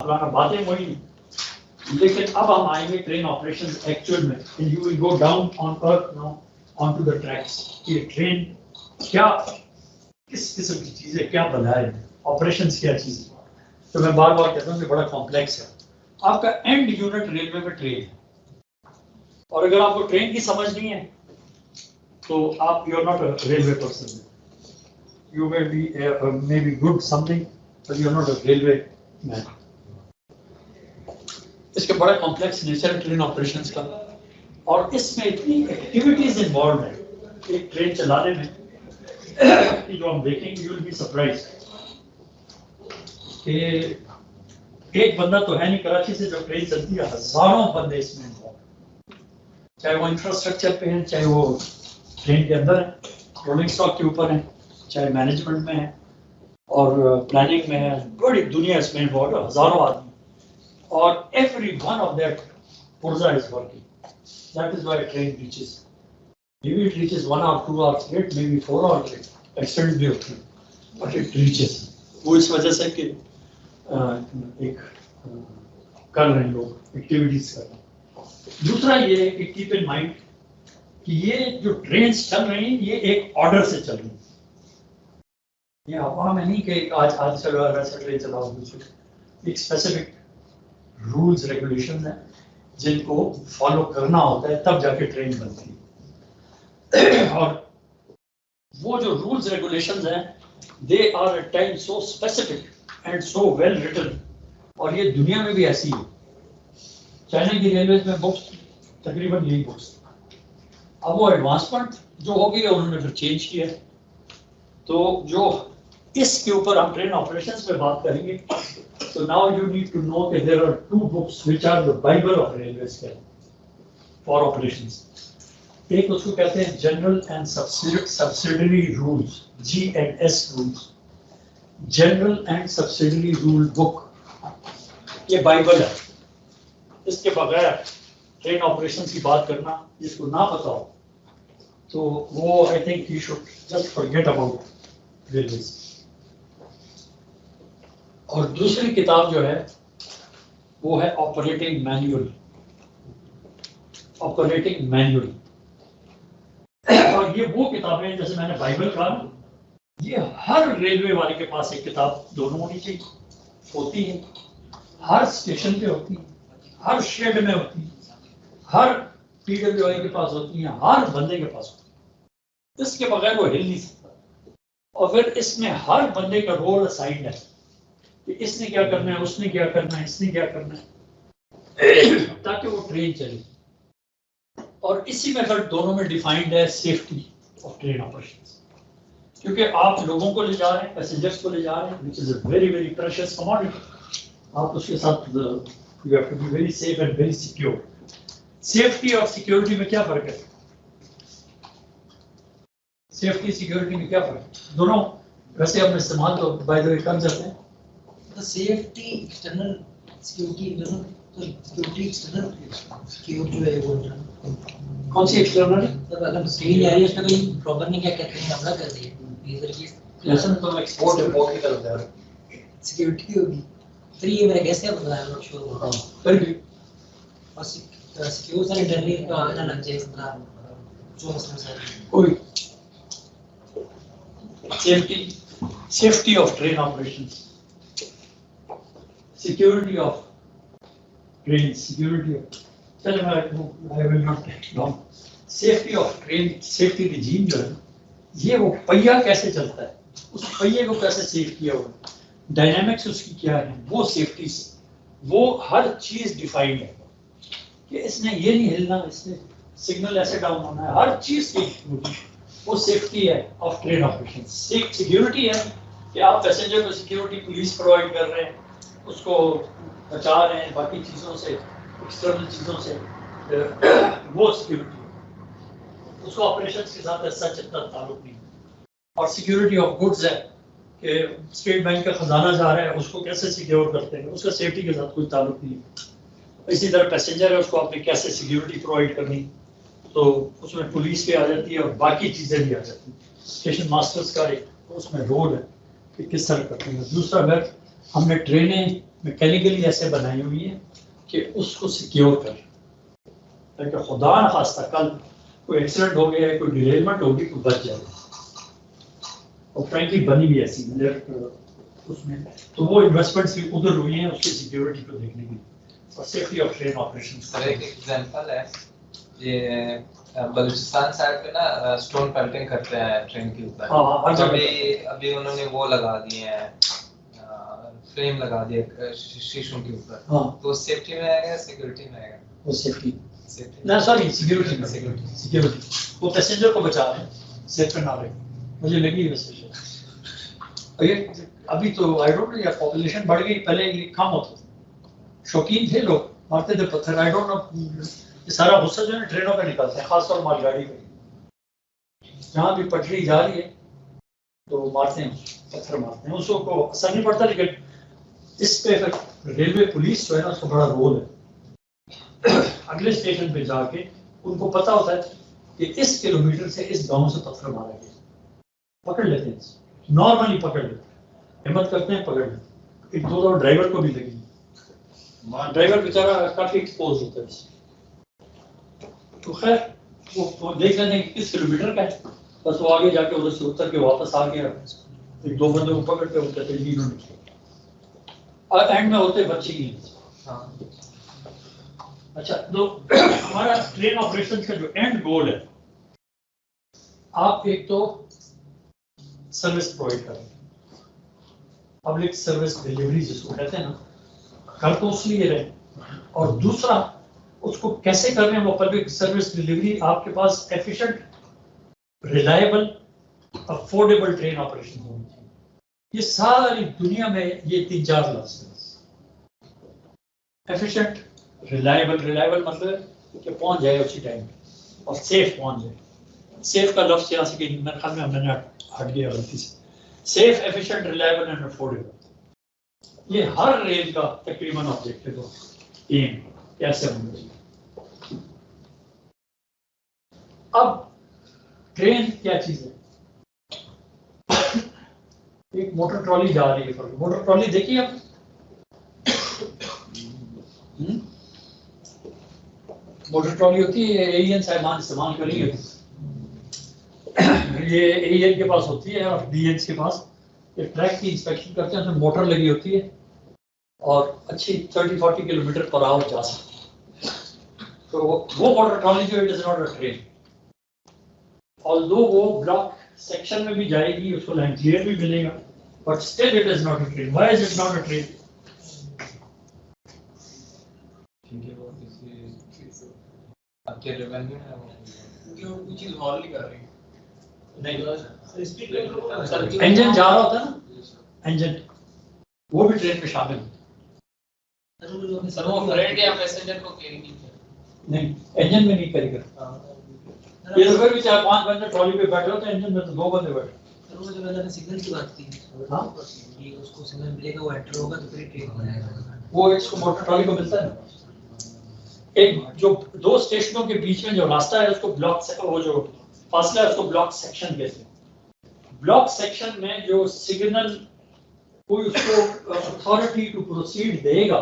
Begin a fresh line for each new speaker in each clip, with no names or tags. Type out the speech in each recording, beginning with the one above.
فلانا باتیں وہی. لیکن اب ہم آئیں گے ٹرین آپریشن ایکچوئل میں. You will go down on earth now on to the tracks. یہ ٹرین کیا کس قسم کی چیز ہے, کیا بنایا ہے, آپریشنس کیا چیز ہے. تو میں بار بار کہتا ہوں کہ بڑا کمپلیکس ہے. آپ کا اینڈ یونٹ ریلوے میں ٹرین ہے, اور اگر آپ کو ٹرین کی سمجھ نہیں ہے تو آپ you are not a railway person. You may be good something but you are not a railway man. اس کا بڑا کمپلیکس نیچر ہے ٹرین آپریشنس کا, اور اس میں اتنی ایکٹیویٹیز انوالوڈ ہیں ایک ٹرین چلانے میں جو ہم دیکھیں گے. یو ول بی سرپرائز کہ ایک بندہ تو ہے نہیں. کراچی سے جو ٹرین چلتی ہے ہزاروں بندے اس میں انوالوڈ, چاہے وہ انفراسٹرکچر پہ ہیں, چاہے وہ ٹرین کے اندر ہیں, رولنگ اسٹاک کے اوپر ہیں, چاہے مینجمنٹ میں ہے اور پلاننگ میں ہے. بڑی دنیا اس میں انوالوڈ ہے, ہزاروں آدمی, اور ایوری ون آف دیٹ پرزا is working. That is why train reaches. Maybe it reaches 1 hour, 2 hours late, maybe 4 hours late. Extended بھی ہوتی ہے, but it reaches. وہ اس وجہ سے کہ ایک کر رہے ہیں لوگ, ایکٹیویٹیز کر رہے ہیں. دوسرا یہ ہے کہ کیپ ان مائنڈ کہ یہ جو ٹرینس چل رہی ہیں یہ ایک آرڈر سے چل رہی ہیں. یہ ہوا میں نہیں کہ آج چلو ویسا ٹرین چلاؤ. دوسرے ایک اسپیسیفک رولز ریگولیشن ہیں جن کو فالو کرنا ہوتا ہے تب جا کے ٹرین بنتی ہے. اور وہ جو رولز ریگولیشنز ہیں they are at time so specific and so well written, اور یہ دنیا میں بھی ایسی ہے. چائنا کی ریلویز میں بکس تقریباً یہی بکس. اب وہ ایڈوانسمنٹ جو ہوگی انہوں نے پھر چینج کیا. تو جو اس کے اوپر ہم ٹرین آپریشنس پہ بات کریں گے, تو now you need to know کہ there are 2 books which are the Bible of railways for operations. ایک اس کو کہتے ہیں general and subsidiary rules, GS rules, general and subsidiary rule book. یہ بائبل ہے. اس کے بغیر ٹرین آپریشن کی بات کرنا, جس کو نہ پتا ہو تو وہ I think you should just forget about railways. اور دوسری کتاب جو ہے وہ ہے آپریٹنگ مینیول. آپریٹنگ مینیول, اور یہ وہ کتابیں جیسے میں نے بائبل کہا, یہ ہر ریلوے والے کے پاس ایک کتاب دونوں ہونی چاہیے, ہوتی ہے ہر اسٹیشن پہ ہوتی ہے, ہر شیڈ میں ہوتی ہے, ہر PWI کے پاس ہوتی ہیں, ہر بندے کے پاس ہوتی ہے. اس کے بغیر وہ ہل نہیں سکتا. اور پھر اس میں ہر بندے کا رول اسائنڈ ہے کہ اس نے کیا کرنا ہے, اس نے کیا کرنا ہے, اس نے کیا کرنا ہے, تاکہ وہ ٹرین چلے. اور اسی میتھڈ دونوں میں ڈیفائنڈ ہے سیفٹی آف ٹرین آپریشنز, کیونکہ آپ لوگوں کو لے جا رہے ہیں, پیسنجرس کو لے جا رہے ہیں, which is a very very precious commodity. آپ اس کے ساتھ you have to be very safe and very secure. Safety اور سیکیورٹی میں کیا فرق ہے؟ سیفٹی سیکیورٹی میں کیا فرق ہے؟ دونوں ویسے ہم استعمال تو بائی دا وے کر جاتے ہیں.
Safety external security security external security جو ہے وہ
کون سی ایکسٹرنل ہے؟
مطلب اگر اسکرین ایریا اس کا کوئی پرابلم نہیں, کیا کہتے ہیں حملہ کر دیا لیزر کی
لیسن تو ایکسپورٹ امپورٹ کی طرف جا رہے ہیں,
سیکیورٹی ہوگی. پھر یہ میرا کیسے بتایا نوٹ شور ہوتا ہے,
پھر بھی
اور سیکیور سر انٹرنیٹ کا آنا لگ جائے اس طرح جو مسئلہ سر
کوئی safety of train operations, security of train, security of چلے میں will not take long. Safety of train, safety regime جو ہے یہ وہ پہیا کیسے چلتا ہے, اس پہیے کو کیسے سیف کیا ہوا, ڈائنامکس اس کی کیا ہے, وہ سیفٹی سے وہ ہر چیز ڈیفائنڈ ہے کہ اس نے یہ نہیں ہلنا, اس نے سگنل ایسے ڈاؤن ہونا ہے, ہر چیز کی وہ سیفٹی ہے آف ٹرین آپریشن. سیکیورٹی ہے کہ آپ پیسنجر کو سیکیورٹی پولیس پرووائڈ کر رہے ہیں, اس کو بچا رہے ہیں باقی چیزوں سے, ایکسٹرنل چیزوں سے, وہ سیکیورٹی ہے. اس کو آپریشنس کے ساتھ ایسا اتنا تعلق نہیں. اور سیکیورٹی آف گڈز ہے کہ اسٹیٹ بینک کا خزانہ جا رہا ہے, اس کو کیسے سیکیور کرتے ہیں, اس کا سیفٹی کے ساتھ کوئی تعلق نہیں ہے. اسی طرح پیسنجر ہے, اس کو آپ نے کیسے سیکیورٹی پرووائڈ کرنی, تو اس میں پولیس بھی آ جاتی ہے اور باقی چیزیں بھی آ جاتی ہیں. اسٹیشن ماسٹرز کا ایک اس میں رول ہے کہ کس طرح کرتے ہیں. دوسرا اگر हमने ट्रेनें मैकेनिकली ऐसे बनाई हुई हैं कि उसको सिक्योर कर, ताकि खुदा न खास्ता कल कोई एक्सीडेंट हो गया, कोई डिरेलमेंट होगी तो बच जाएगा। और फ्रैंकली बनी भी ऐसी उसमें, तो वो इन्वेस्टमेंट्स भी उधर हुई हैं उसकी सिक्योरिटी को देखने के लिए और सेफ्टी ऑफ ट्रेन ऑपरेशंस।
एक एग्जांपल है, ये बलूचिस्तान साइड पे ना स्टोन पेल्टिंग करते हैं ट्रेन के ऊपर।
हाँ,
तो अभी उन्होंने वो लगा दिए हैं, फ्रेम लगा दिए शीशों के ऊपर।
हाँ,
तो सेफ्टी में आएगा, सिक्योरिटी में आएगा?
वो सेफ्टी
सेफ्टी
ना, सॉरी सिक्योरिटी वो पैसेंजर को बचा रहे हैं, सेफ ना रहे, मुझे लगी वैसे। ये अभी तो आई डोंट नो, या पॉपुलेशन बढ़ गई, पहले ये कम होता था, शौकीन थे लोग, मारते थे पत्थर। आई डोंट नो, ये सारा गुस्सा जो है ट्रेनों का निकलता है, खासतौर मालगाड़ी पे, जहाँ भी पटरी जा रही है तो मारते हैं, पत्थर मारते हैं, उसको को असर नहीं पड़ता। लेकिन इस पे रेलवे पुलिस जो है ना, उसका बड़ा रोल है। अगले स्टेशन पे जाके उनको पता होता है कि इस किलोमीटर से इस गांव से पत्थर मारा गया, पकड़ लेते हैं, नॉर्मली पकड़ लेते हैं, हिम्मत करते हैं, पकड़ लेते हैं। एक दो ड्राइवर को भी लगी, ड्राइवर बेचारा काफी एक्सपोज होता है। तो खैर वो देख लेते हैं कि किस किलोमीटर का है, बस वो आगे जाके उधर से उतर के वापस आ गया, एक दो बंदों को पकड़ के उनके तजवीज़ उन्होंने, और एंड में होते बच्चे ही।
हाँ।
अच्छा, तो हमारा ट्रेन ऑपरेशन का जो एंड गोल है, आप एक तो सर्विस प्रोवाइड करें, पब्लिक सर्विस डिलीवरी जिसको कहते हैं ना, कर तो उसलिए रहे, और दूसरा उसको कैसे कर रहे हैं वो पब्लिक सर्विस डिलीवरी, आपके पास efficient, reliable, affordable train operation होनी चाहिए। ये सारी दुनिया में ये 3-4 लफ्ज़ हैं, एफिशिएंट, रिलायबल मतलब कि पहुंच जाए उसी टाइम और सेफ पहुंच जाए। सेफ का लफ्ज़ यहाँ से कि मेरे ख्याल में मैंने हट गया गलती से। Safe, efficient, reliable and affordable, ये हर रेल का तकरीबन ऑब्जेक्टिव हो, एम कैसे होना चाहिए। अब ट्रेन क्या चीज है? एक मोटर ट्रॉली जा रही है, मोटर ट्रॉली देखिए आप, मोटर ट्रॉली होती है, एएन साहिबान इस्तेमाल करेंगे, ये एएन के पास होती है और डीएन के पास, ये ट्रैक की इंस्पेक्शन करते हैं, उसमें मोटर लगी होती है और अच्छी 30-40 किलोमीटर पर आवर जा सकती है। तो वो मोटर ट्रॉली जो it is not a train, although वो ब्लॉक सेक्शन में भी जाएगी, उसको लाइन क्लियर भी मिलेगा, but still it is not a train. Why is it not a train?
आपके रेवेन्यू है
क्योंकि वो कोई चीज हॉल नहीं कर रही।
नहीं, इंजन जा रहा होता है ना, इंजन वो भी ट्रेन में शामिल है।
सर वो फ्रेंड या पैसेंजर को कैरी नहीं कर,
नहीं, इंजन में नहीं कैरी करता। ये फिर भी 4-5 बंदे ट्रॉली पे बैठे होते हैं, इंजन में तो 2 बंदे बैठे।
सर वो जो मैंने सिग्नल की बात की,
हाँ,
ये उसको सिग्नल मिलेगा, वो एंटर होगा तो फिर ट्रेन बनाएगा।
वो इसको मोटर ट्रॉली को मिलता है। एक जो 2 स्टेशनों के बीच में जो रास्ता है उसको ब्लॉक से, वो जो फासला है उसको ब्लॉक सेक्शन कहते हैं। ब्लॉक सेक्शन में जो सिग्नल कोई उसको अथॉरिटी टू प्रोसीड देगा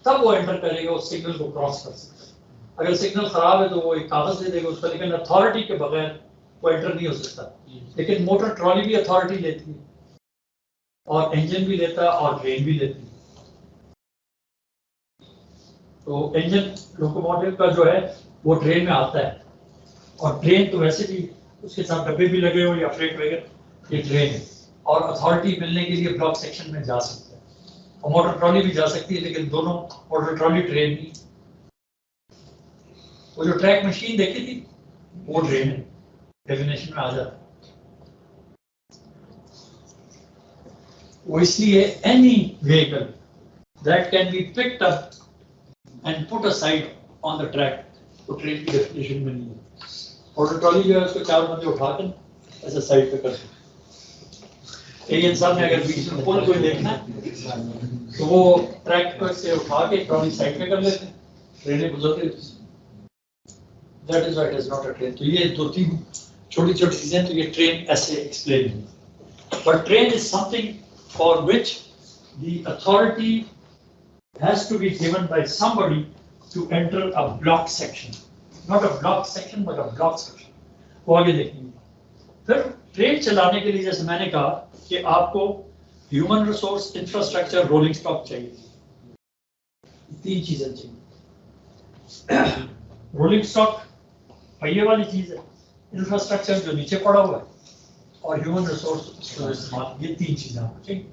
तब वो एंटर करेगा, उस सिग्नल को क्रॉस कर सकता है। अगर सिग्नल खराब है तो वो एक कागज दे देगा उसका, लेकिन अथॉरिटी के बगैर वो एंटर नहीं हो सकता। लेकिन मोटर ट्रॉली भी अथॉरिटी लेती है और इंजन भी लेता है और ट्रेन भी लेती है। तो इंजन लोकोमोटिव का जो है वो ट्रेन में आता है, और ट्रेन तो वैसे भी उसके साथ डब्बे भी लगे हो या फ्रेट वगैरह, ये ट्रेन है और अथॉरिटी मिलने के लिए ब्लॉक सेक्शन में जा सकता है। और मोटर ट्रॉली भी जा सकती है, लेकिन दोनों, मोटर ट्रॉली ट्रेन नहीं। वो जो ट्रैक मशीन देखी थी वो ट्रेन है, डेफिनेशन में आ जाता है। वो इसलिए any vehicle that can be picked up and put aside on the track, तो ट्रेन की डेफिनेशन में नहीं है। मोटर ट्रॉली जो है उसको 4 बंदे उठा कर ऐसे साइड पे कर सकते। एक इंसान ने अगर बीच में पुल कोई देखना है तो वो ट्रैक पर से उठा के ट्रॉली साइड पे कर लेते हैं, ट्रेनें गुजरती रहती हैं। That is why it is not a train. तो ये 2-3 छोटी-छोटी चीजें, तो ये ट्रेन ऐसे एक्सप्लेन है। But train is something for which the authority has to be given by somebody to enter a block section, not a block section but a block section. वो आगे देखेंगे. फिर ट्रेन चलाने के लिए जैसे मैंने कहा कि आपको human resource, infrastructure, rolling stock चाहिए. 3 चीजें चाहिए. रोलिंग स्टॉक पहिए वाली चीज है, इंफ्रास्ट्रक्चर जो नीचे पड़ा हुआ है, और ह्यूमन रिसोर्स इस्तेमाल, ये 3 चीजें आपको चाहिए.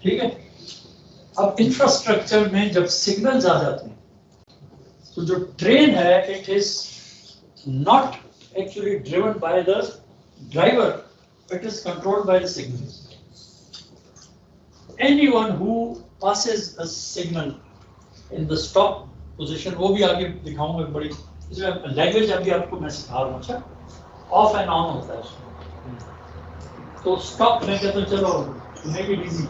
ठीक है. अब इंफ्रास्ट्रक्चर में जब सिग्नल्स आ जाते हैं तो जो ट्रेन है it is not actually driven by the driver, it is controlled by the signal. Anyone who passes a signal in the stop position, वो भी आगे दिखाऊंगा. बड़ी लैंग्वेज अभी आपको मैं सिखा रहा हूँ. अच्छा, ऑफ एंड ऑन होता है. तो स्टॉप में कहते चलो मेक इट इजी.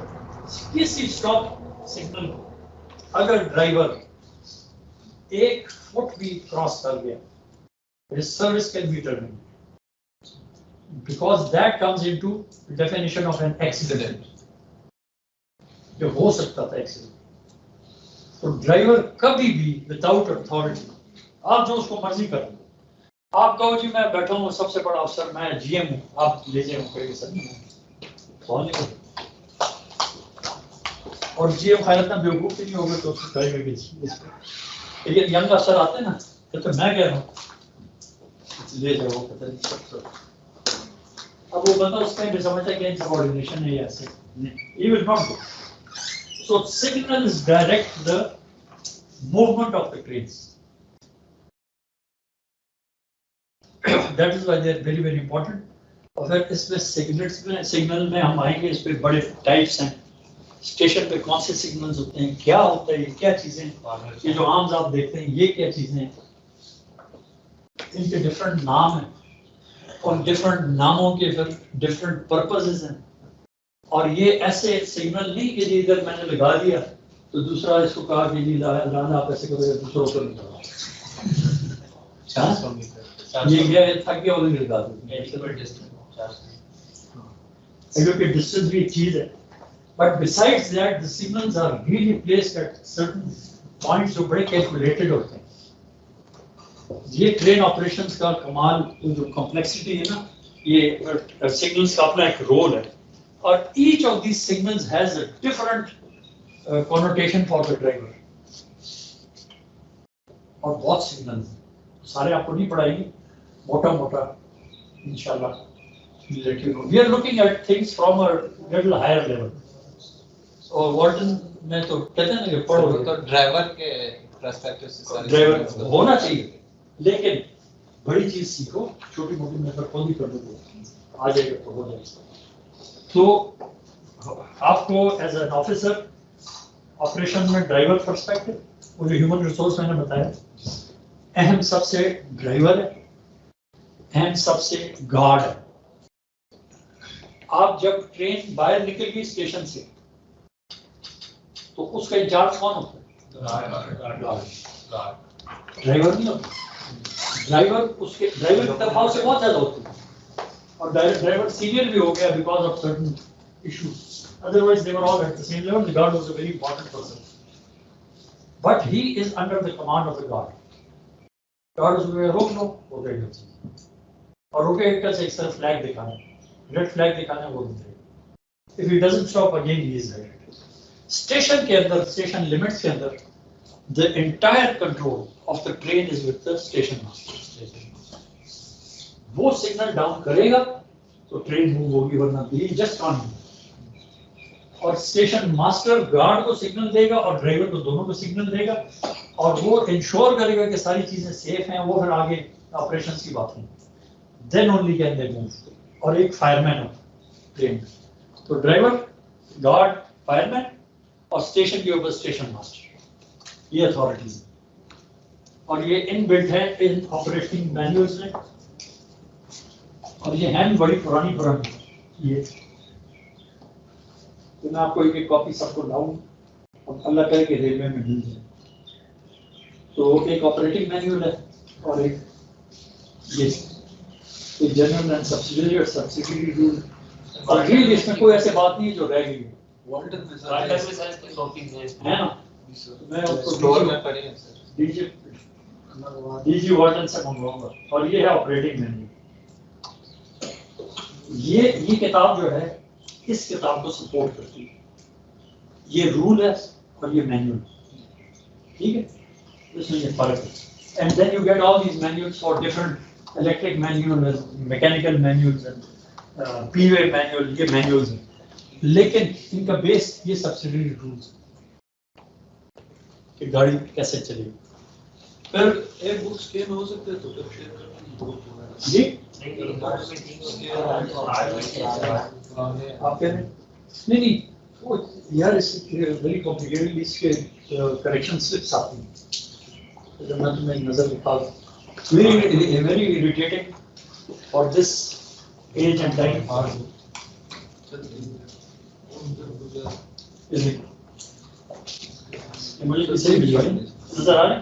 किसी स्टॉप सिग्नल को अगर ड्राइवर 1 फुट भी क्रॉस कर गया, his service can be terminated because that comes into the definition of an accident. जो हो सकता था एक्सीडेंट. तो ड्राइवर कभी भी विदाउट अथॉरिटी, आप जो उसको मर्जी कर लो, आप कहो जी मैं बैठा हूँ सबसे बड़ा अफसर, मैं जीएम हूँ, आप ले जाए कोई सर नहीं. और जीएम खैर इतना बेवकूफ नहीं होगा तो उसको ड्राइवर की ये यंग अफसर आते हैं ना, तो मैं कह रहा हूँ ले जाओ, पता नहीं. अब वो बंदा उस टाइम पे समझता है कि इनसबऑर्डिनेशन है, ऐसे he will not do. So signals direct the movement of the trains. That is why they are very very important. और फिर इसमें सिग्नल में हम आएंगे. इस पे बड़े टाइप्स हैं. स्टेशन पे कौन से सिग्नल्स होते हैं, क्या होता है, ये क्या चीजें, ये जो आम आप देखते हैं ये क्या चीजें हैं, इनके डिफरेंट नाम हैं और डिफरेंट नामों के फिर डिफरेंट पर्पसेस हैं. और ये ऐसे सिग्नल नहीं कि इधर मैंने लगा दिया तो दूसरा इसको कहा कि जी लाना आप ऐसे करोगे, दूसरों को नहीं लगा, ये गया था कि और लगा दो. एडवोकेट डिस्टेंस भी एक चीज है. But besides that, the signals are really placed at certain points जो बड़े calculated होते हैं. ये ट्रेन ऑपरेशंस का कमाल, जो कॉम्प्लेक्सिटी है ना, ये सिग्नल्स का अपना एक रोल है. और each of these signals has a different connotation for the driver. और बहुत सिग्नल्स सारे आपको नहीं पढ़ाएंगे, मोटा मोटा इंशाल्लाह. We are looking at things from a little higher level. और वार्डन में तो कहते हैं ना कि पढ़ो
तो ड्राइवर के पर्सपेक्टिव से सारी
ड्राइवर होना चाहिए, लेकिन बड़ी चीज सीखो. छोटी मोटी मैं तो खुद ही कर दूंगा, आ जाएगा तो हो जाएगा. तो आपको एज एन ऑफिसर ऑपरेशन में ड्राइवर पर्सपेक्टिव, वो जो ह्यूमन रिसोर्स मैंने बताया, अहम सबसे ड्राइवर है, अहम सबसे गार्ड है. आप जब ट्रेन बाहर निकल गई स्टेशन से तो उसका इंचार्ज कौन होता है? ड्राइवर नहीं होता. ड्राइवर उसके ड्राइवर की तनख्वाह से बहुत ज्यादा होती है, और ड्राइवर सीनियर भी हो गया because of certain issues. Otherwise they were all at the same level. The guard was a very important person, but he is under the command of the guard. Guard उसको रोक लो, वो देगा, और रोके एक सर फ्लैग दिखाना, red flag दिखाना, वो देगा. If he doesn't stop again he is red. Station के अंदर, स्टेशन लिमिट्स के अंदर, the entire control of the train is with the station master. वो सिग्नल डाउन करेगा तो ट्रेन मूव होगी, वरना ही जस्ट ऑन. और स्टेशन मास्टर गार्ड को सिग्नल देगा और ड्राइवर को, दोनों को सिग्नल देगा, और वो इंश्योर करेगा कि सारी चीजें सेफ हैं. वो फिर आगे ऑपरेशंस की बात है. Then only can they move. और एक फायरमैन हो ट्रेन. तो ड्राइवर, गार्ड, फायरमैन और स्टेशन के ऊपर स्टेशन मास्टर, ये अथॉरिटीज. और ये इनबिल्ट है इन ऑपरेटिंग मैनुअल्स में. और ये हैं बड़ी पुरानी ये. तो मैं आपको एक कॉपी सबको लाऊं, और अल्लाह करे कि रेलवे में मिल जाए. तो एक ऑपरेटिंग मैनुअल है और एक ये जनरल एंड सब्सिडियरी और सब्सिडियरी रूल. और रियल इसमें कोई ऐसी बात नहीं है जो रह गई है.
वाल्टन में साइज की शॉपिंग है
है ना? मैं उसको
स्टोर में पड़ी है सर।
डीजी वार्डन से मंगवाऊंगा। और ये है ऑपरेटिंग मेन्यू। ये किताब जो है इस किताब को सपोर्ट करती है। ये रूल है और ये मैनुअल, ठीक है, इसमें ये फर्क है। And then you get all these manuals for different electric manual, mechanical manuals and P way manual, ये मैनुअल्स हैं, लेकिन इनका बेस ये सब्सिडरी रूल्स कि गाड़ी कैसे चलेगी।
फिर एक बुक स्कैन हो सकते हैं तो फिर शेयर करते
जी
और
आप कह रहे हैं? नहीं वो यार वेरी कॉम्प्लिकेटेड, इसके करेक्शन स्लिप्स आती हैं, तो जब मैं तुम्हें एक नजर दिखा very irritating for this age and time. मुझे किसी भी नजर आ रहे हैं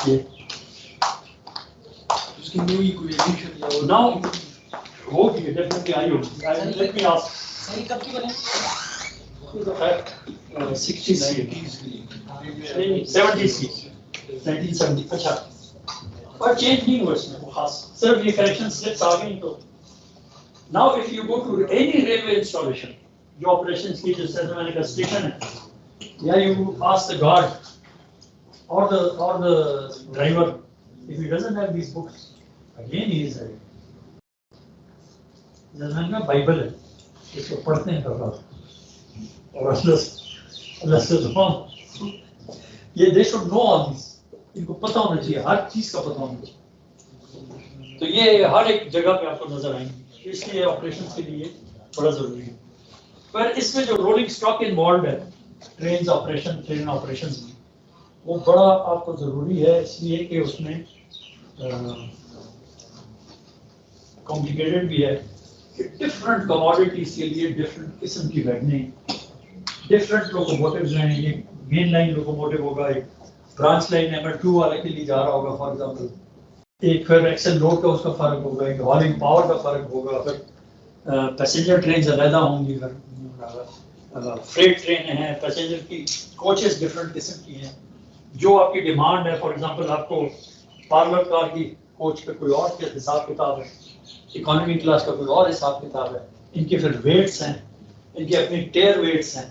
ये
उसकी मूवी कोई एडिशन या
नाउ होगी, डेफिनेटली आई होगी। लेट मी आस्क,
सही कब की बने?
60s नहीं 70s की 1970। अच्छा, और चेंज नहीं हुआ इसमें वो खास, सिर्फ ये करेक्शन स्लिप्स आ गई। तो now if you go to any railway installation, जो ऑपरेशंस की जैसे मैंने कहा स्टेशन है, या you ask the guard or the driver, if he doesn't have these books, again he is right. जैसे का बाइबल है, इसको पढ़ते हैं कब और ये they should know all this, इनको पता होना चाहिए, हर चीज का पता होना चाहिए। तो ये हर एक जगह पे आपको नजर आएंगे, इसलिए ऑपरेशंस के लिए बड़ा जरूरी है। पर इसमें जो रोलिंग स्टॉक इन्वॉल्व है ट्रेन ऑपरेशंस में, वो बड़ा आपको जरूरी है, इसलिए कि उसमें कॉम्प्लिकेटेड भी है कि डिफरेंट कमोडिटीज के लिए डिफरेंट किस्म की वैगनें, डिफरेंट लोकोमोटिव्स हैं। ये मेन लाइन लोकोमोटिव होगा, एक ब्रांच लाइन ML2 वाले के लिए जा रहा होगा फॉर एग्जांपल, एक फिर एक्सेल लोड का उसका फर्क होगा, एक हॉलिंग पावर का फर्क होगा, फिर पैसेंजर ट्रेन अलहदा होंगी, फिर फ्रेट ट्रेन हैं, पैसेंजर की कोचेस डिफरेंट किस्म की हैं, जो आपकी डिमांड है। फॉर एग्जांपल आपको पार्लर कार की कोच पे कोई और हिसाब किताब है, इकोनॉमी क्लास का कोई और हिसाब किताब है, इनके फिर वेट्स हैं, इनकी अपनी टेयर वेट्स हैं,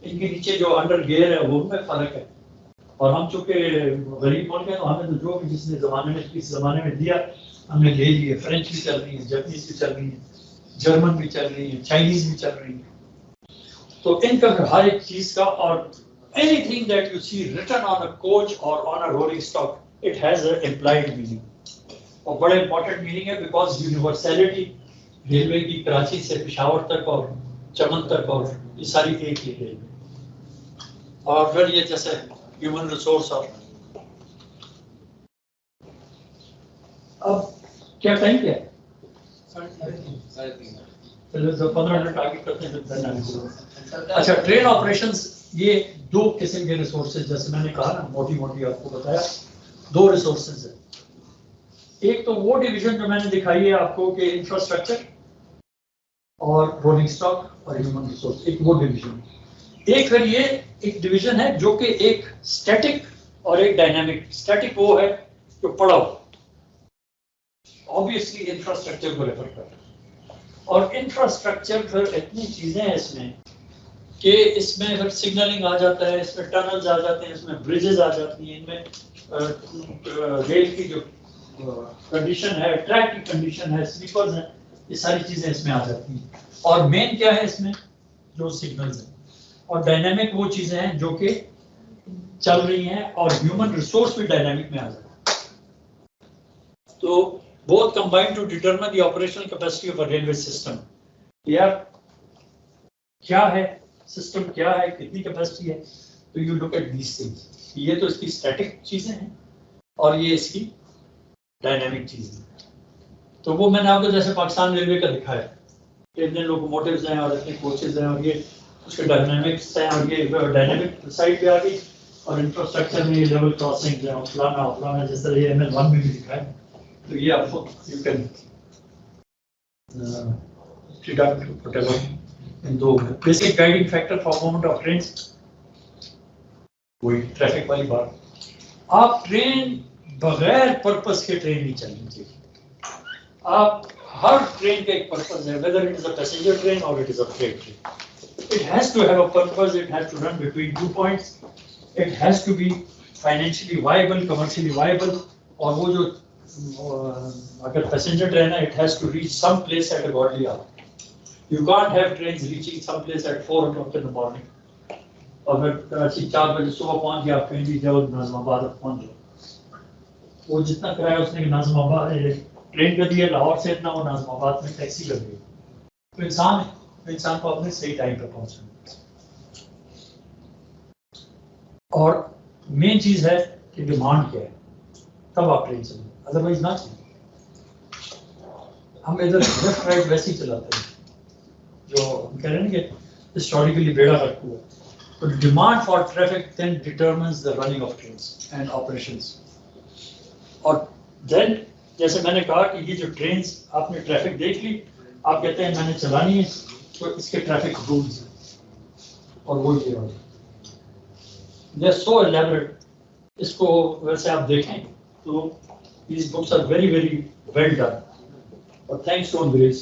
इनके नीचे जो अंडर गियर है वो में फर्क है। और हम चूंकि गरीब मुल्क हैं तो हमें तो जो भी जिसने इस जमाने में दिया हमने ले लिए। फ्रेंच भी चल रही है, जापानीज भी चल रही है, जर्मन भी चल रही है, चाइनीज भी चल रही है। तो इनका हर एक चीज का, और anything that you see written on a coach or on a rolling stock, it has an implied meaning. और बड़ा important meaning है because universality, रेलवे की कराची से पेशावर तक और चमन तक, और ये सारी एक ही रेलवे। और फिर ये जैसे ह्यूमन रिसोर्स, और अब क्या टाइम क्या है? चलो 15 मिनट आगे करते हैं। अच्छा, ट्रेन ऑपरेशंस, ये दो किस्म के रिसोर्सेज, जैसे मैंने कहा ना, मोटी आपको बताया, दो रिसोर्सेज है। एक तो वो डिवीजन जो मैंने दिखाई है आपको कि इंफ्रास्ट्रक्चर और रोलिंग स्टॉक और ह्यूमन रिसोर्स, एक वो डिवीजन। एक फिर ये एक डिवीजन है जो कि एक स्टैटिक और एक डायनामिक। स्टैटिक वो है जो पड़ा हो, ऑब्वियसली इंफ्रास्ट्रक्चर को रेफर कर, और इंफ्रास्ट्रक्चर फिर इतनी चीजें हैं इसमें कि इसमें फिर सिग्नलिंग आ जाता है, इसमें टनल्स आ जाते हैं, इसमें ब्रिजेस आ जाती हैं, इनमें रेल की जो कंडीशन है, ट्रैक की कंडीशन है, स्लीपर्स हैं, ये सारी चीजें इसमें आ जाती हैं। और मेन क्या है इसमें, जो सिग्नल्स हैं। और डायनामिक वो चीजें हैं जो कि चल रही हैं, और ह्यूमन रिसोर्स भी डायनामिक में आ जाता है। तो both combine to determine the operational capacity of a railway system. यार क्या है सिस्टम, क्या है, कितनी कैपेसिटी है, तो you look at these things. ये तो इसकी स्टैटिक चीजें हैं और ये इसकी डायनामिक चीजें हैं। तो वो मैंने आपको जैसे पाकिस्तान रेलवे का दिखाया, इतने लोकोमोटिव्स हैं और इतने कोचेज हैं, और ये उसके डायनामिक्स हैं, और ये डायनामिक साइड पे आ गई, और इंफ्रास्ट्रक्चर में ये लेवल क्रॉसिंग है, फलाना जिस तरह ये ML1 में भी दिखाया। तो ये आपको you can deduct whatever in दो basic guiding factor for movement of trains. वही ट्रैफिक वाली बात. आप ट्रेन बगैर पर्पस के ट्रेन नहीं चलनी चाहिए. आप हर ट्रेन का एक पर्पस है, whether it is a passenger train or it is a freight train. It has to have a purpose. It has to run between 2 points. It has to be financially viable, commercially viable. और वो जो अगर passenger train है, it has to reach some place at a godly hour. You can't have trains reaching some place at 4 o'clock in the morning. अगर कराची 4 बजे सुबह पहुंच गया, आप कहीं भी जाओ, नाज़िमाबाद पहुंच जाओ. वो जितना किराया उसने नाज़िमाबाद ट्रेन का दिया लाहौर से, इतना वो नाज़िमाबाद में टैक्सी कर दी. तो इंसान को अपने सही टाइम पे पहुंचना. और मेन चीज है कि डिमांड क्या है, तब आप ट्रेन चलें, अदरवाइज ना चलें. हम इधर लेफ्ट राइट वैसे ही चलाते हैं, जो हम कह रहे हैं कि हिस्टोरिकली बेड़ा गर्क हुआ. तो demand for traffic then determines the running of trains and operations. और देन जैसे मैंने कहा कि ये जो ट्रेन्स आपने ट्रैफिक देख ली, आप कहते हैं मैंने चलानी है, तो इसके ट्रैफिक रूल्स हैं, और वो ये वाले दे आर सो एलैबोरेट. इसको वैसे आप देखें तो these books are very well done, और थैंक्स टू अंग्रेज.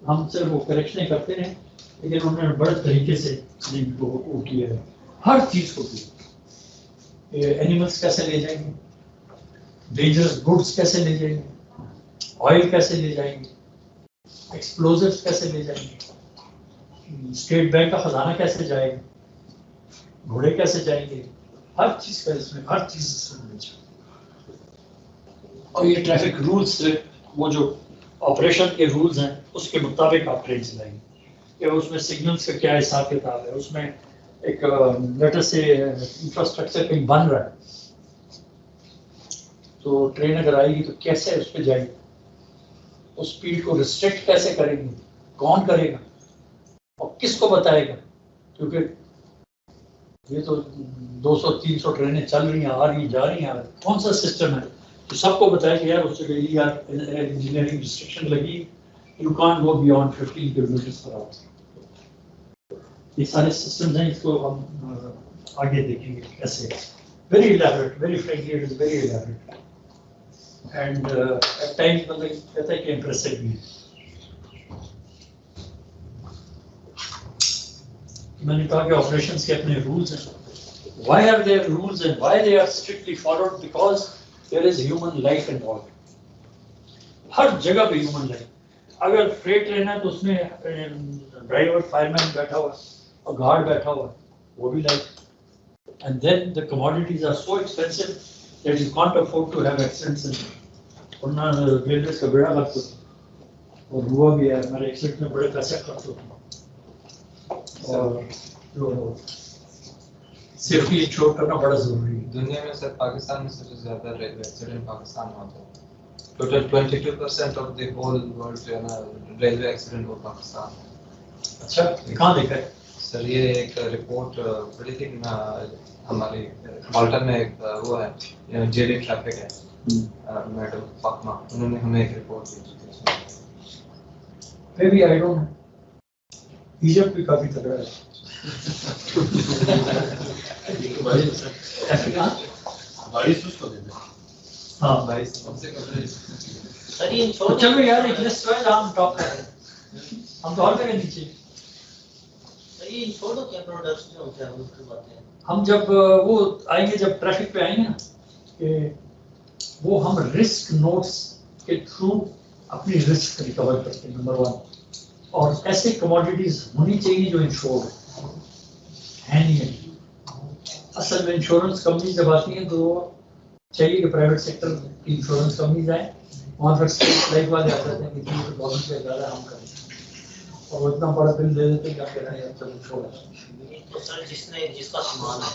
हम सिर्फ वो करेक्शन करते हैं, लेकिन उन्होंने बड़े तरीके से वो किया है, हर चीज को किया. एनिमल्स कैसे ले जाएंगे, डेंजरस गुड्स कैसे ले जाएंगे, ऑयल कैसे ले जाएंगे, एक्सप्लोजिव्स कैसे ले जाएंगे, स्टेट बैंक का खजाना कैसे जाएगा, घोड़े कैसे जाएंगे, हर चीज का इसमें हर चीज इसमें. और ये ट्रैफिक रूल्स, वो जो ऑपरेशन के रूल्स हैं उसके मुताबिक आप ट्रेन चलाएंगे. या उसमें सिग्नल्स का क्या हिसाब किताब है, उसमें एक लेटर से इंफ्रास्ट्रक्चर कहीं बन रहा है, तो ट्रेन अगर आएगी तो कैसे उस पर जाएगी, उस स्पीड को रिस्ट्रिक्ट कैसे करेंगे, कौन करेगा और किसको बताएगा. क्योंकि ये तो 200-300 ट्रेनें चल रही हैं, आ रही जा रही हैं, कौन सा सिस्टम है तो सबको बताया कि यार उस जगह यार इंजीनियरिंग रिस्ट्रिक्शन लगी, you can't go beyond 15 kilometre per hour. ये सारे सिस्टम्स हैं, इसको हम आगे देखेंगे कैसे. Very elaborate, very frankly it is very elaborate, and at times मतलब कहता है कि इंप्रेसिव भी. मैंने कहा कि ऑपरेशंस के अपने रूल्स हैं. Why are there rules and why they are strictly followed? Because there is human life involved. हर जगह पे ह्यूमन लाइफ. अगर फ्रेट ट्रेन है तो उसमें ड्राइवर, फायरमैन बैठा हुआ और गार्ड बैठा हुआ, वो भी life. And then the commodities are so expensive that you can't afford to have accidents in them. वरना रेलवे का बेड़ा गर्क होता, और हुआ भी है. हमारे एक्सीडेंट में बड़े पैसे खर्च होते हैं. और जो सेफ्टी इंश्योर करना बड़ा जरूरी है.
दुनिया में सर पाकिस्तान में सबसे ज्यादा रेलवे एक्सीडेंट पाकिस्तान में होता है. Total 22% of the whole world जो है ना रेलवे एक्सीडेंट वो पाकिस्तान में.
अच्छा, कहाँ देखा है
सर? ये एक रिपोर्ट पड़ी थी हमारी माल्टा में, एक वो है जेली ट्रैफिक है, मैडम फातिमा, उन्होंने हमें एक रिपोर्ट दी थी.
Maybe I don't know, Egypt भी काफी तगड़ा है.
बारिश उसको दे दे.
हाँ,
सर ये
तो चलो यार एक लिस्ट है जहाँ हम टॉप कर रहे हैं, हम तो और जगह नीचे.
सर ये छोड़ो, क्या प्रोडक्ट्स जो होते हैं उसकी बातें.
हम जब वो आएंगे, जब ट्रैफिक पे आएंगे ना, कि वो हम रिस्क नोट्स के थ्रू अपनी रिस्क रिकवर करते हैं, नंबर 1. और ऐसे कमोडिटीज होनी चाहिए जो इंश्योर है नहीं है. असल में इंश्योरेंस कंपनी जब आती है तो चाहिए कि प्राइवेट सेक्टर की इंश्योरेंस कंपनीज आए, वहाँ पर स्टेट लाइफ वाले आ जाते हैं कि तो गवर्नमेंट से ज़्यादा हम करें, और वो इतना बड़ा बिल दे देते हैं कि आप कह रहे हैं चलो इंश्योरेंस.
तो सर जिसका सामान है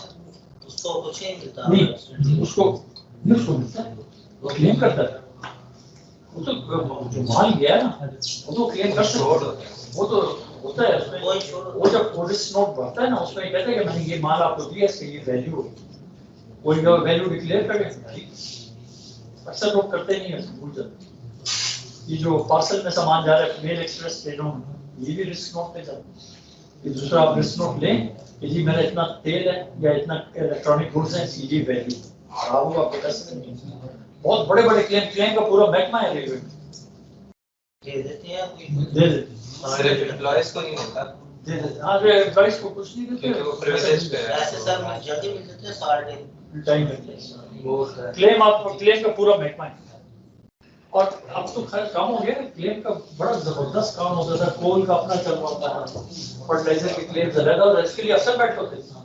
उसको कुछ नहीं मिलता.
नहीं, उसको मिलता है, वो क्लेम करता है. वो तो जो माल गया ना वो तो क्लेम कर सकता है, वो तो होता है उसमें. वो जब रिस्क नोट बढ़ता है ना, उसमें कहते हैं कि मैंने ये माल आपको दिया, इसकी ये वैल्यू होगी, वो वैल्यू डिक्लेयर करें. अक्सर लोग करते नहीं है, भूल जाते. یہ جو پارسل میں سامان جا رہا ہے میل ایکسپریس ٹرینوں میں یہ بھی رسک نوٹ پہ جاتا ہے کہ دوسرا آپ رسک نوٹ لیں کہ جی میرا اتنا تیل ہے یا اتنا الیکٹرانک گڈس ہیں سی جی ویلیو خراب ہوا آپ کو پیسے نہیں بہت بڑے بڑے کلیم کا پورا محکمہ ہے ریلوے میں
دے دیتے ہیں
دے دیتے ہیں
صرف امپلائیز کو نہیں ہوتا
دے دیتے ہیں ہاں ایمپلائیز کو کچھ نہیں
کیونکہ وہ
دیتے
پریویلیج پہ ہے
ایسے سر میں جلدی مل جاتے ہیں 60 دن
ٹائم لگتا ہے
وہ
کلیم آپ کلیم کا پورا محکمہ ہے اور اب تو خیر کام ہو گیا کلیم کا بڑا زبردست کام ہوتا تھا کول کا اپنا چل رہا تھا فرٹیلائزر کے کلیم زیادہ اور اس کے لیے افسر بیٹھتے ہوتے تھے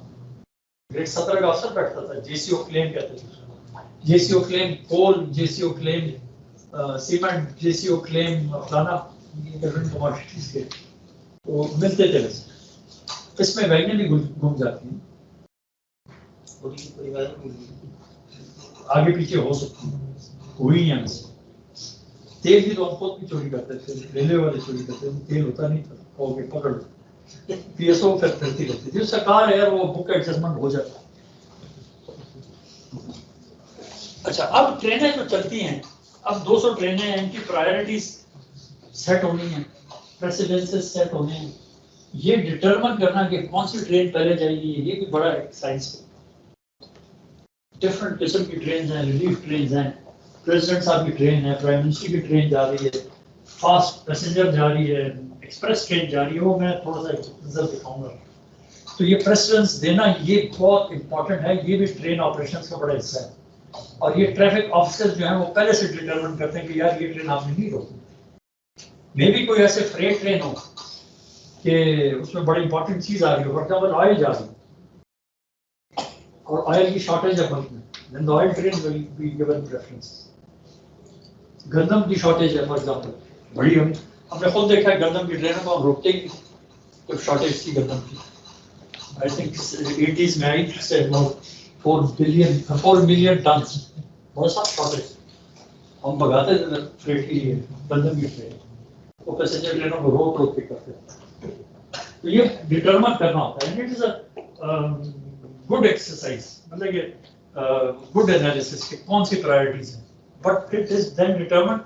گریڈ 17 کا افسر بیٹھتا تھا جے سی او کلیم کہتے تھے جے سی او کلیم کول جے سی او کلیم سیمنٹ جے سی او کلیم فلانا ڈفرنٹ کوانٹیٹیز کے تو ملتے تھے ویسے اس میں ویگنیں بھی گم جاتی ہیں
پوری بات مل گئی
آگے پیچھے ہو سکتی ہیں ہوئی ہیں ویسے تیل بھی تو ہم خود بھی چوری کرتے تھے ریلوے والے چوری کرتے تھے تیل ہوتا نہیں تھا کہو کہ پکڑ پی ایس او پھر پھرتی رہتی تھی سرکار ہے وہ بک ایڈجسٹمنٹ ہو جاتا اچھا اب ٹرینیں جو چلتی ہیں اب 200 ٹرینیں ہیں ان کی پرائرٹیز سیٹ ہونی ہیں پریسیڈنسز سیٹ ہونے ہیں یہ ڈٹرمن کرنا کہ کون سی ٹرین پہلے جائے گی یہ بھی بڑا ایک سائنس ہے ڈفرنٹ قسم کی ٹرینز ہیں ریلیف ٹرینز ہیں پریزیڈنٹ صاحب کی ٹرین ہے پرائم منسٹر کی ٹرین جا رہی ہے فاسٹ پیسنجر جا رہی ہے ایکسپریس ٹرین جا رہی ہے وہ میں تھوڑا سا نظر دکھاؤں گا تو یہ پریسیڈنس دینا یہ بہت امپورٹنٹ ہے یہ بھی ٹرین آپریشنس کا بڑا حصہ ہے اور یہ ٹریفک آفیسر جو ہیں وہ پہلے سے ڈٹرمن کرتے ہیں کہ یار یہ ٹرین آپ نے نہیں روکی میں بھی کوئی ایسے فریٹ ٹرین ہو کہ اس میں بڑی امپورٹنٹ چیز آ رہی ہے فار ایگزامپل آئل جا رہی ہے اور آئل کی شارٹیج ہے ملک میں then the oil train will be given preference. گندم کی شارٹیج ہے فار ایگزامپل بڑی ہم نے خود دیکھا ہے گندم کی ٹرینوں کو ہم روکتے ہی جب شارٹیج تھی گندم کی آئی تھنک 80s میں آئی سے 4 ملین ٹنس بہت سا شارٹیج ہم بگاتے تھے فریٹ کے لیے گندم کی ٹرین وہ پیسنجر ٹرینوں کو روک کے کرتے تو یہ ڈٹرمن کرنا ہوتا ہے it is a good exercise مطلب کہ گڈ انالیسس کہ کون سی پرائرٹیز ہیں but it is then determined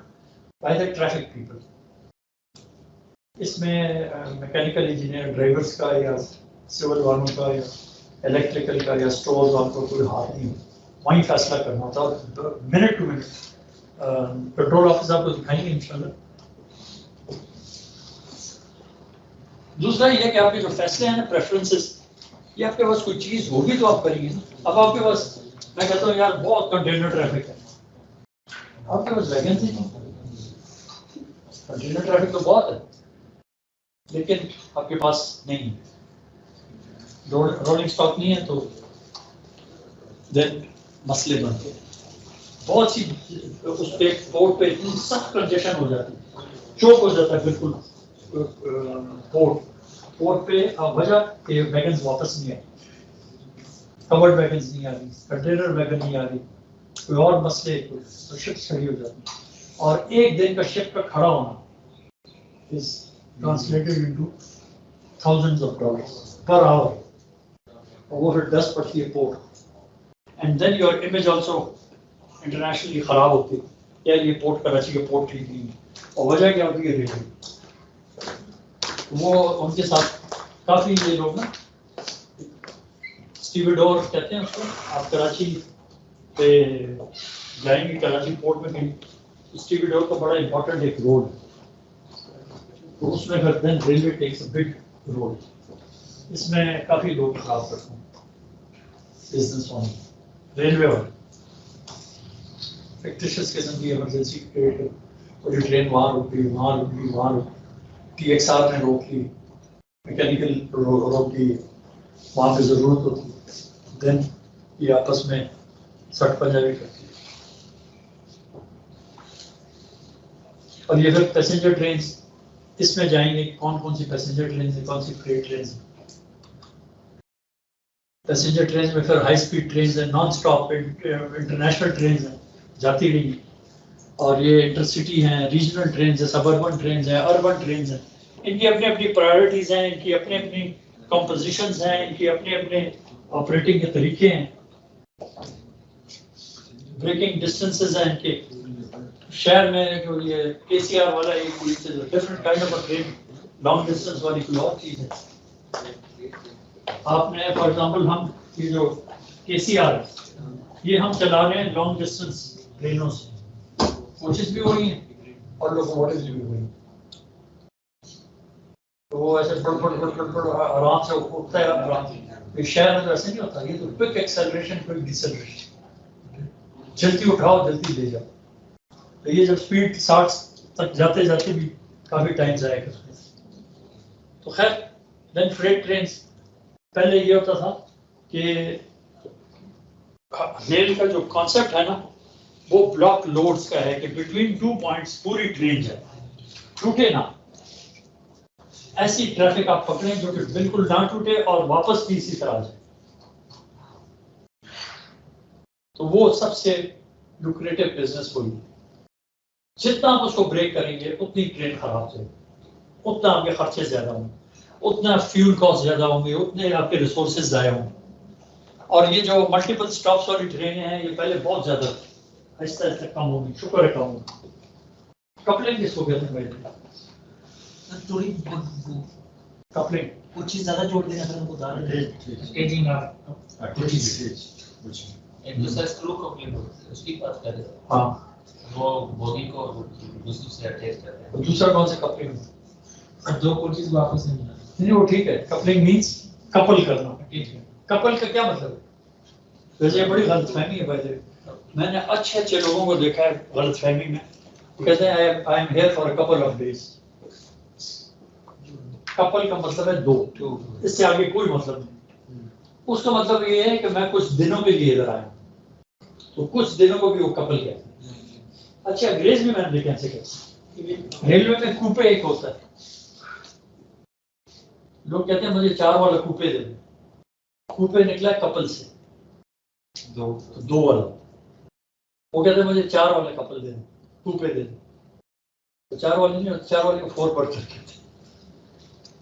by the traffic people اس میں میکینیکل انجینئر ڈرائیورس کا یا سول والوں کا یا الیکٹریکل کا یا اسٹور والوں کا کوئی ہاتھ نہیں وہیں فیصلہ کرنا ہوتا اور minute to minute control office آپ کو دکھائیں گے انشاءاللہ دوسرا یہ کہ آپ کے جو فیصلے ہیں نا پریفرنسز یہ آپ کے پاس کوئی چیز ہوگی تو آپ کریں گے اب آپ کے پاس میں کہتا ہوں یار بہت کنٹینر ٹریفک ہے آپ کے پاس ویگنسی نہیں کنٹینر ٹریفک تو بہت ہے لیکن آپ کے پاس نہیں ہے رولنگ اسٹاک نہیں ہے تو دین مسئلے بنتے ہیں بہت سی اس پہ پورٹ پہ اتنی سخت کنجیشن ہو جاتی ہے چوک ہو جاتا ہے بالکل پورٹ پہ وجہ کہ ویگنز واپس نہیں آئی کورڈ ویگنز نہیں آ رہی کنٹینر ویگن نہیں آ رہی کوئی اور مسئلے تو شپ کھڑی ہو جاتی اور ایک دن کا شپ کا کھڑا ہونا از ٹرانسلیٹڈ انٹو $1000s پر آور اور وہ پھر 10 پڑتی ہے port and then your image also internationally خراب ہوتی ہے یا یہ پورٹ کراچی کا پورٹ ٹھیک نہیں ہے اور وجہ کیا ہوتی ہے ریلوے وہ ان کے ساتھ کافی یہ لوگ نا اسٹیوڈور کہتے ہیں اس کو آپ کراچی پہ جائیں گے کراچی پورٹ میں کہیں اسٹیوڈور کا بڑا امپورٹنٹ ایک رول ہے تو اس میں اگر then railway takes a big role اس میں کافی لوگ خراب کرتے ہیں بزنس والے ریلوے والے فیکٹیشیس قسم کی ایمرجنسی کریٹ اور یہ ٹرین وہاں رک گئی وہاں رک گئی وہاں رک ٹی ایکس آر نے روک لی میکینیکل روک لی وہاں پہ ضرورت ہوتی دین یہ آپس میں سٹ پنجابی کرتی اور یہ پھر پیسنجر ٹرینس اس میں جائیں گے کون کون سی پیسنجر ٹرینس ہیں کون سی فریٹ ٹرینس ہیں پیسنجر ٹرینس میں پھر ہائی اسپیڈ ٹرینس ہیں نان اسٹاپ انٹرنیشنل ٹرینس ہیں جاتی رہی اور یہ انٹرسٹی ہیں ریجنل ٹرینز ہیں سبربن ٹرینز ہیں اربن ٹرینز ہیں ان کی اپنی اپنی پرائرٹیز ہیں ان کی اپنی اپنی کمپوزیشنز ہیں ان کی اپنے اپنے آپریٹنگ کے طریقے ہیں بریکنگ ڈسٹینسز ہیں ان کے شہر میں جو یہ KCR والا ایک different kind of a train long distance والی کوئی اور چیز ہے. آپ نے فار ایگزامپل ہم یہ جو KCR ہے یہ ہم چلا رہے ہیں لانگ ڈسٹینس ٹرینوں سے, کوشش بھی ہوئی ہیں اور لوکوموٹیوز بھی ہوئی ہیں. تو وہ ایسے آرام سے اٹھتا ہے آرام سے. شہر میں تو ایسے نہیں ہوتا, یہ تو کوئک ایکسلریشن کوئک ڈیسلریشن, جلدی اٹھاؤ جلدی لے جاؤ. تو یہ جب اسپیڈ 60 تک جاتے جاتے بھی کافی ٹائم ضائع کرتے ہیں. تو خیر دین فریٹ ٹرینس پہلے یہ ہوتا تھا کہ ریل کا جو کانسیپٹ ہے نا وہ بلاک لوڈز کا ہے کہ بٹوین 2 پوائنٹس پوری ٹرین جائے, ٹوٹے نہ. ایسی ٹریفک آپ پکڑیں جو کہ بالکل نہ ٹوٹے اور واپس بھی اسی طرح جائے. تو وہ سب سے لوکریٹو بزنس ہوئی. جتنا آپ اس کو بریک کریں گے اتنی ٹرین خراب جائے, اتنا آپ کے خرچے زیادہ ہوں گے, اتنا فیول کاسٹ زیادہ ہوں گے, اتنے آپ کے ریسورسز ضائع ہوں گے. اور یہ جو ملٹیپل سٹاپس والی ٹرینیں ہیں یہ پہلے بہت زیادہ آہستہ آہستہ کم ہوگی, شکر ہے کم ہوگی. کپلنگ کس کو کہتے ہیں بھائی؟
تھوڑی
کپلنگ
کچھ چیز زیادہ جوڑ دینا پھر ان کو دار اسٹیجنگ
ایک دوسرا اسکرو کپلنگ ہوتی ہے, اس کی بات کریں.
ہاں,
وہ باڈی کو دوسرے سے اٹیچ کرتے ہیں.
دوسرا کون سے کپلنگ؟
دو کوچز کو آپس میں ملانا.
نہیں وہ ٹھیک ہے, کپلنگ مینس کپل کرنا. کپل کا کیا مطلب ہے؟ ویسے یہ بڑی غلط فہمی ہے بھائی. میں نے اچھے اچھے لوگوں کو دیکھا ہے غلط فہمی میں, کہتے ہیں I am here for a couple of days. Couple کا مطلب ہے دو, اس سے آگے کوئی مطلب نہیں. اس کا مطلب یہ ہے کہ میں کچھ دنوں کے لیے ادھر آیا, تو کچھ دنوں کو بھی وہ کپل کہتے ہیں. اچھا انگریز بھی میں نے دیکھا ایسے کہتے ہیں. ریلوے میں کوپے ایک ہوتا ہے, لوگ کہتے ہیں مجھے 4 والا کوپے دے دیں. کوپے نکلا ہے کپل سے, دو والا. وہ کہتے ہیں مجھے 4 والا کپل دے دیں, کوپے دے دیں. تو 4 والے نہیں ہوتے, 4 والے کو 4 برتھ کہتے ہیں.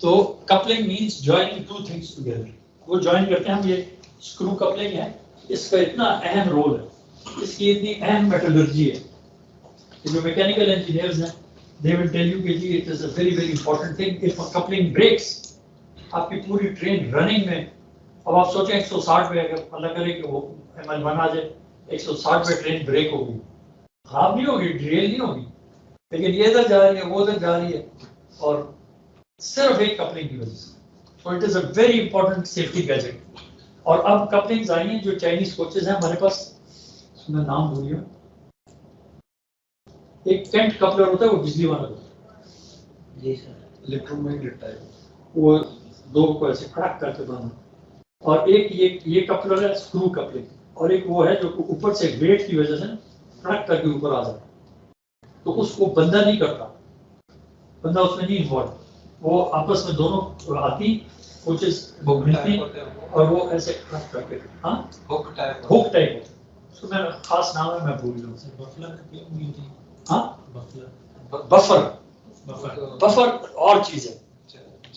تو coupling means joining 2 things together. وہ جوائن کرتے ہیں ہم. یہ اسکرو کپلنگ ہے, اس کا اتنا اہم رول ہے, اس کی اتنی اہم میٹالرجی ہے کہ جو میکینیکل انجینئرز ہیں they will tell you کہ جی it is a very very important thing. if a coupling breaks, آپ کی پوری ٹرین رننگ میں, اب آپ سوچیں 160 پہ اگر اللہ کرے کہ وہ ML1 آ جائے, 160 پہ ٹرین بریک ہوگی, خراب نہیں ہوگی, ڈریل نہیں ہوگی, لیکن یہ ادھر جا رہی ہے وہ ادھر جا رہی ہے, اور صرف ایک کپلنگ کی وجہ سے. So it is a very important safety gadget. اور اب کپلنگز آئی ہیں جو چائنیز کوچز ہیں ہمارے پاس, میں نام بھول گیا. ایک ٹینٹ کپلر ہوتا ہے وہ بجلی والا ہوتا ہے,
جی سر,
الیکٹرومیگنیٹ ٹائپ.
وہ 2 کو ایسے کریک کر کے باندھنا. اور ایک یہ کپلر ہے اسکرو کپلنگ, اور ایک وہ ہے جو اوپر سے ویٹ کی وجہ سے کریک کر کے اوپر آ جاتا ہے. تو اس کو بندہ نہیں کرتا, بندہ اس میں نہیں انوالو, وہ آپس میں دونوں آتی کوچز وہ ملتی اور وہ ایسے کریک کر کے. ہاں
ہوک ٹائپ.
ہوک ٹائپ ہوتا ہے, اس کو میں خاص نام ہے میں بھول گیا.
بفلر کا کیا ہوئی تھی؟
ہاں
بفلر
بفر,
بفر
بفر اور چیز ہے.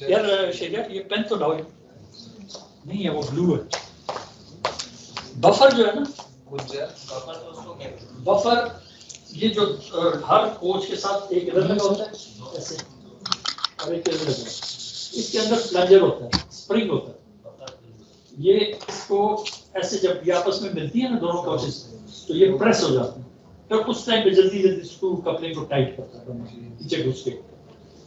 یار شیخ یہ پین تو لاؤ, نہیں ہے وہ بلو ہے. بفر جو ہے نا, بفر یہ جو ہر کوچ کے ساتھ ایک ادھر لگا ہوتا ہے ایسے, اور ایک ادھر لگا, اس کے اندر پلنجر ہوتا ہے, اسپرنگ ہوتا ہے. یہ اس کو ایسے جب یہ آپس میں ملتی ہے نا دونوں کوچز, تو یہ پریس ہو جاتے ہیں. پھر اس ٹائم پہ جلدی جلدی اسکرو کپلنگ کو ٹائٹ کرتا ہے نیچے گھس کے,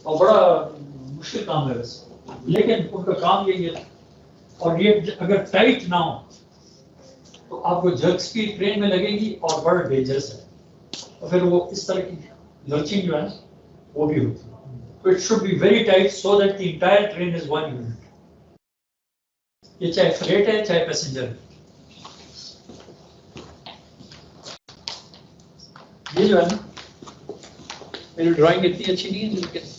اور بڑا مشکل کام ہے ویسے, لیکن ان کا کام یہی ہے. اور یہ اگر ٹائٹ نہ ہو تو آپ کو جرکس کی ٹرین میں لگے گی اور بڑا ڈینجرس ہے, اور پھر وہ اس طرح کی لرچنگ جو ہے وہ بھی ہوتی ہے. تو it should be very tight so that the entire train is one unit. یہ چاہے فریٹ ہے چاہے پیسنجر ہے. یہ جو ہے نا, میری ڈرائنگ اتنی اچھی نہیں ہے لیکن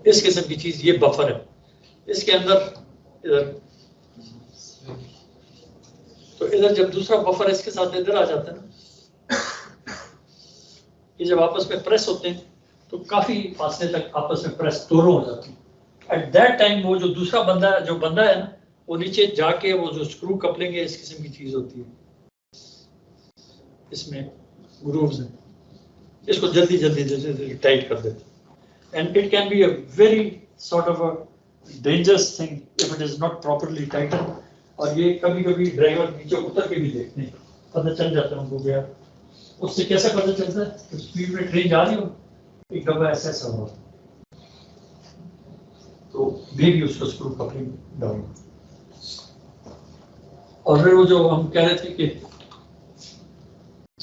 اس قسم کی چیز, یہ بفر ہے. اس کے اندر ادھر, تو ادھر جب دوسرا بفر اس کے ساتھ ادھر آ جاتا ہے نا, یہ جب آپس میں پریس ہوتے ہیں تو کافی فاصلے تک آپس میں پریس دونوں ہو جاتی ہیں. ایٹ دیٹ ٹائم وہ جو دوسرا بندہ ہے نا, وہ نیچے جا کے وہ جو اسکرو کپلنگ ہے اس قسم کی چیز ہوتی ہے, اس میں grooves ہیں, اس کو جلدی جلدی ٹائٹ کر دیتے. And it can be a very sort of a dangerous thing if it is not properly tightened. اور یہ کبھی کبھی ڈرائیور نیچے اتر کے بھی دیکھتے ہیں, پتہ چل جاتا ہے ان کو گیا. اس سے کیسا پتہ چلتا ہے کہ اسپیڈ میں ٹرین جا رہی ہو, ایک ڈبہ ایسا ہوا تو بھی اس کو اسکرو کپلنگ ڈاؤن. اور پھر وہ جو ہم کہہ رہے تھے کہ